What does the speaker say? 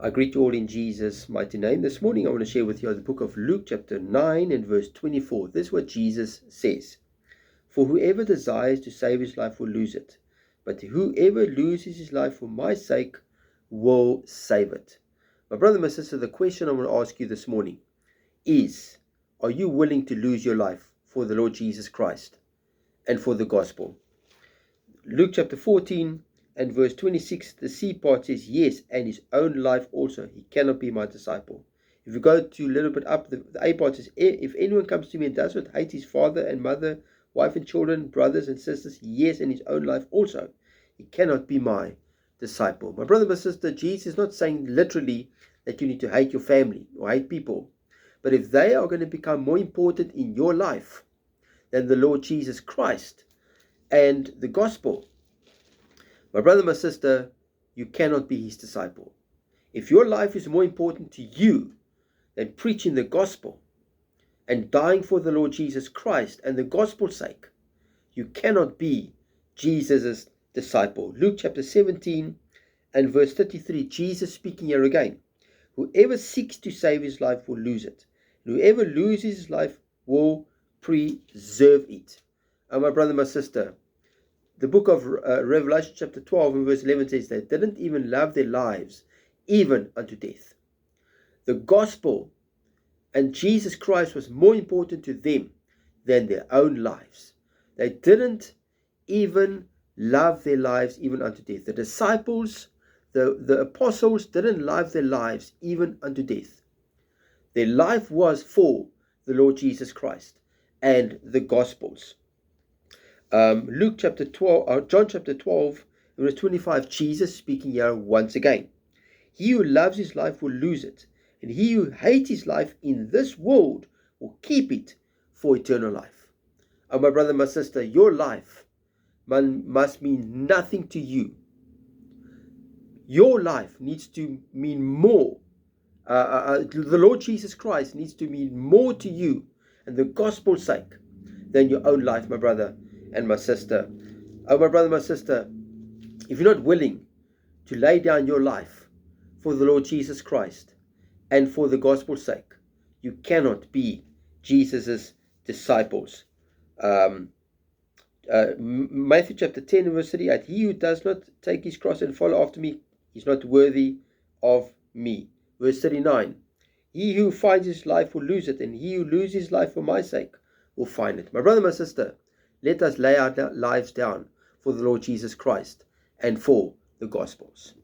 I greet you all in Jesus' mighty name. This morning I want to share with you the book of Luke chapter 9 and verse 24. This is what Jesus says. For whoever desires to save his life will lose it, but whoever loses his life for my sake will save it. My brother, my sister, the question I want to ask you this morning is, are you willing to lose your life for the Lord Jesus Christ and for the gospel? Luke chapter 14 and verse 26, the C part says, yes, and his own life also. He cannot be my disciple. If you go to a little bit up, the A part says, if anyone comes to me and does not hate his father and mother, wife and children, brothers and sisters, yes, and his own life also, he cannot be my disciple. My brother, my sister, Jesus is not saying literally that you need to hate your family or hate people. But if they are going to become more important in your life than the Lord Jesus Christ and the gospel, my brother, my sister, you cannot be his disciple. If your life is more important to you than preaching the gospel and dying for the Lord Jesus Christ and the gospel's sake, you cannot be Jesus' disciple. Luke chapter 17 and verse 33, Jesus speaking here again. Whoever seeks to save his life will lose it. Whoever loses his life will preserve it. And my brother, my sister, the book of Revelation chapter 12 and verse 11 says they didn't even love their lives even unto death. The gospel and Jesus Christ was more important to them than their own lives. They didn't even love their lives even unto death. The disciples, the apostles didn't love their lives even unto death. Their life was for the Lord Jesus Christ and the Gospels. John chapter 12, verse 25, Jesus speaking here once again. He who loves his life will lose it, and he who hates his life in this world will keep it for eternal life. Oh, my brother, my sister, your life must mean nothing to you. Your life needs to mean more. The Lord Jesus Christ needs to mean more to you and the gospel's sake than your own life, my brother and my sister. Oh, my brother, my sister, if you're not willing to lay down your life for the Lord Jesus Christ and for the gospel's sake, you cannot be Jesus' disciples. Matthew chapter 10 verse 38, he who does not take his cross and follow after me is not worthy of me. Verse 39, he who finds his life will lose it, and he who loses his life for my sake will find it. My brother, my sister, let us lay our lives down for the Lord Jesus Christ and for the Gospels.